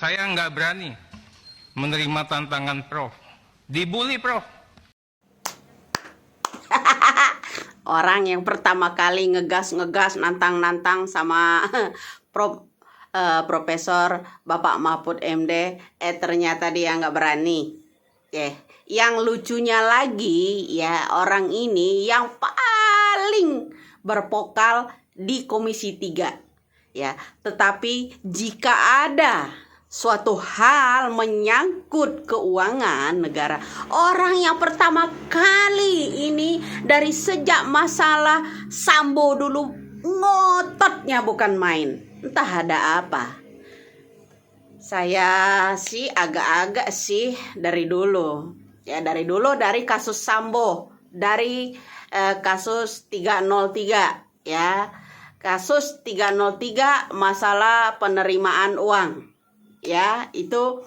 Saya nggak berani menerima tantangan Prof. Dibully, Prof. Orang yang pertama kali ngegas nantang sama Profesor Bapak Mahfud MD, ternyata dia nggak berani. Yang lucunya lagi ya, orang ini yang paling berpokal di Komisi 3 ya. Tetapi jika ada suatu hal menyangkut keuangan negara, orang yang pertama kali ini dari sejak masalah Sambo dulu ngototnya bukan main. Entah ada apa. Saya sih agak-agak sih dari dulu dari kasus Sambo, dari kasus 303 ya. Kasus 303 masalah penerimaan uang. Ya, itu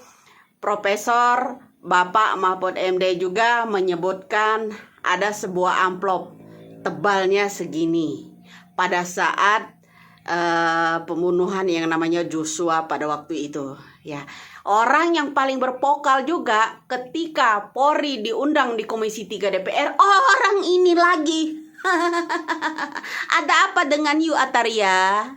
Profesor Bapak Mahfud MD juga menyebutkan ada sebuah amplop tebalnya segini pada saat pembunuhan yang namanya Joshua pada waktu itu ya. Orang yang paling berpokal juga ketika Polri diundang di Komisi 3 DPR, orang ini lagi. Ada apa dengan you, Ataria?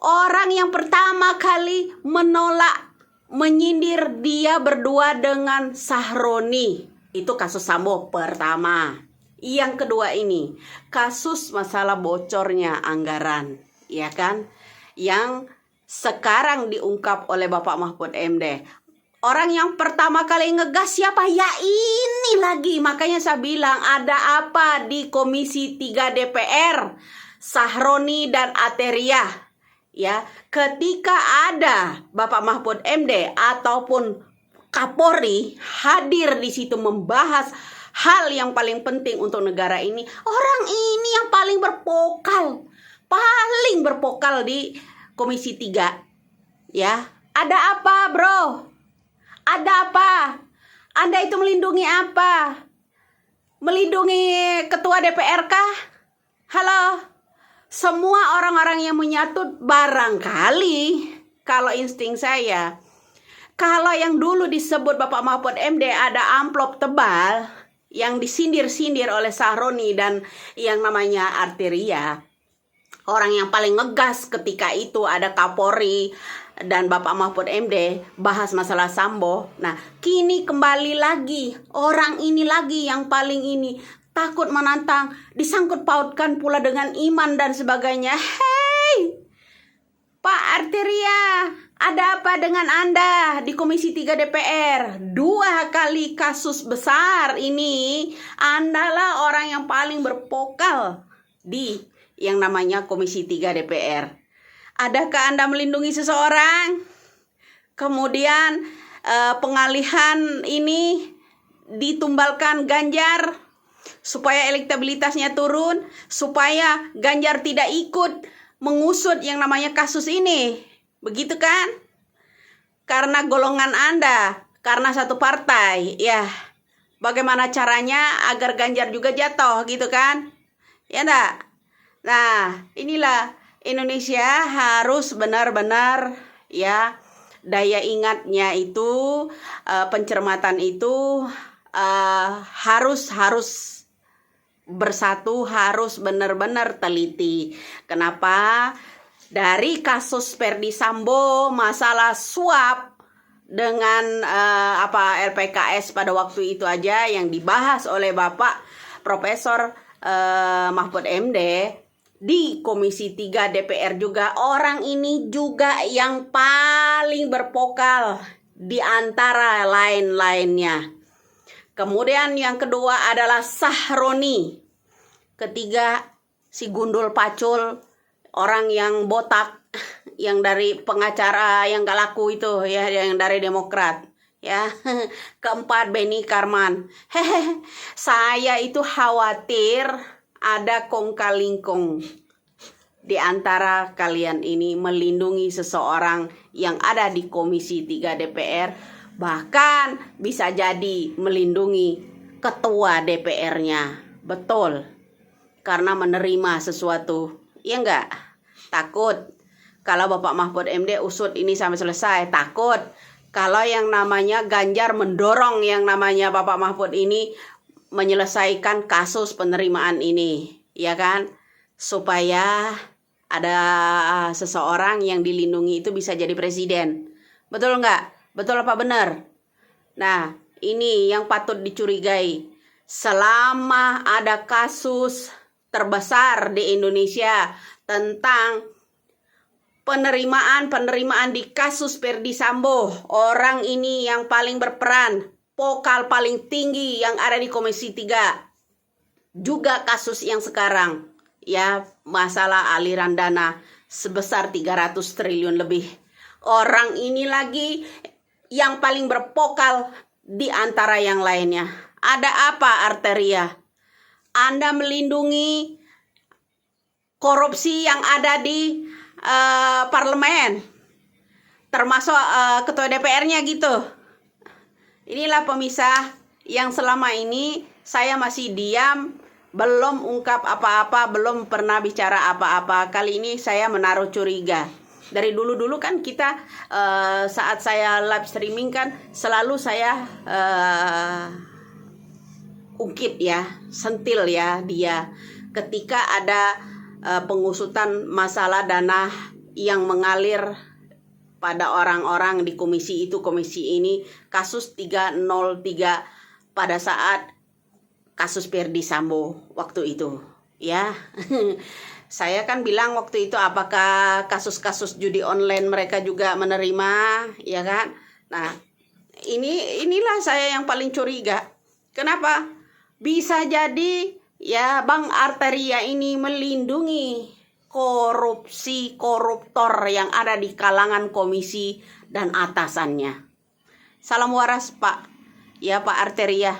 Orang yang pertama kali menolak, menyindir dia berdua dengan Sahroni. Itu kasus Sambo pertama. Yang kedua ini, kasus masalah bocornya anggaran, ya kan? Yang sekarang diungkap oleh Bapak Mahfud MD. Orang yang pertama kali ngegas siapa? Ya ini lagi. Makanya saya bilang ada apa di Komisi 3 DPR? Sahroni dan Ateria. Ya, ketika ada Bapak Mahfud MD ataupun Kapolri hadir di situ membahas hal yang paling penting untuk negara ini, orang ini yang paling berpokal di Komisi 3. Ya, ada apa, bro? Ada apa? Anda itu melindungi apa? Melindungi ketua DPR kah? Halo? Semua orang-orang yang menyatut barangkali, kalau insting saya, kalau yang dulu disebut Bapak Mahfud MD ada amplop tebal yang disindir-sindir oleh Sahroni dan yang namanya Arteria, orang yang paling ngegas ketika itu ada Kapolri dan Bapak Mahfud MD bahas masalah Sambo. Nah, kini kembali lagi orang ini lagi yang paling ini takut menantang, disangkut pautkan pula dengan iman dan sebagainya. Hei, Pak Arteria, ada apa dengan Anda di Komisi 3 DPR? 2 kali kasus besar ini, Anda lah orang yang paling berpokal di yang namanya Komisi 3 DPR. Adakah Anda melindungi seseorang? Kemudian pengalihan ini ditumbalkan Ganjar supaya elektabilitasnya turun, supaya Ganjar tidak ikut mengusut yang namanya kasus ini. Begitu kan? Karena golongan Anda, karena satu partai, ya. Bagaimana caranya agar Ganjar juga jatuh, gitu kan? Ya enggak? Nah, inilah Indonesia harus benar-benar ya, daya ingatnya itu, pencermatan itu harus bersatu, harus benar-benar teliti. Kenapa? Dari kasus Ferdy Sambo, masalah suap dengan LPKS pada waktu itu aja yang dibahas oleh Bapak Profesor Mahfud MD di Komisi 3 DPR juga. Orang ini juga yang paling berpokal di antara lain-lainnya. Kemudian yang kedua adalah Sahroni. Ketiga si gundul pacul, orang yang botak, yang dari pengacara yang gak laku itu ya, yang dari Demokrat ya. Keempat Benny Karman. Saya itu khawatir ada kong-kalingkong di antara kalian ini melindungi seseorang yang ada di Komisi 3 DPR, bahkan bisa jadi melindungi ketua DPR-nya. Betul, karena menerima sesuatu, ya enggak? Takut kalau Bapak Mahfud MD usut ini sampai selesai. Takut kalau yang namanya Ganjar mendorong yang namanya Bapak Mahfud ini menyelesaikan kasus penerimaan ini, ya kan? Supaya ada seseorang yang dilindungi itu bisa jadi presiden. Betul nggak? Betul apa benar? Nah, ini yang patut dicurigai. Selama ada kasus terbesar di Indonesia tentang penerimaan di kasus Ferdy Sambo, orang ini yang paling berperan, vokal paling tinggi yang ada di Komisi 3. Juga kasus yang sekarang, ya, masalah aliran dana sebesar 300 triliun lebih. Orang ini lagi yang paling bervokal di antara yang lainnya. Ada apa, Arteria? Anda melindungi korupsi yang ada di parlemen, termasuk ketua DPR-nya gitu. Inilah pemisah yang selama ini saya masih diam, belum ungkap apa-apa, belum pernah bicara apa-apa. Kali ini saya menaruh curiga. Dari dulu-dulu kan kita saat saya live streaming kan selalu saya ungkit ya, sentil ya dia ketika ada pengusutan masalah dana yang mengalir pada orang-orang di komisi itu, komisi ini, kasus 303 pada saat kasus Ferdy Sambo waktu itu, ya. Saya kan bilang waktu itu apakah kasus-kasus judi online mereka juga menerima, ya kan? Nah, inilah saya yang paling curiga. Kenapa? Bisa jadi ya Bang Arteria ini melindungi koruptor yang ada di kalangan komisi dan atasannya. Salam waras Pak. Ya Pak Arteria.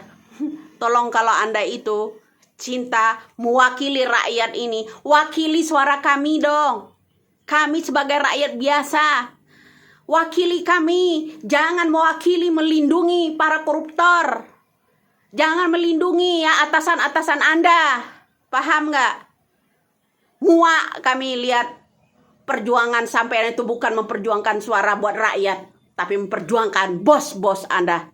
Tolong kalau Anda itu cinta mewakili rakyat ini, wakili suara kami dong. Kami sebagai rakyat biasa. Wakili kami, jangan mewakili melindungi para koruptor. Jangan melindungi ya atasan-atasan Anda. Paham nggak? Muak kami lihat perjuangan sampai itu bukan memperjuangkan suara buat rakyat, tapi memperjuangkan bos-bos Anda.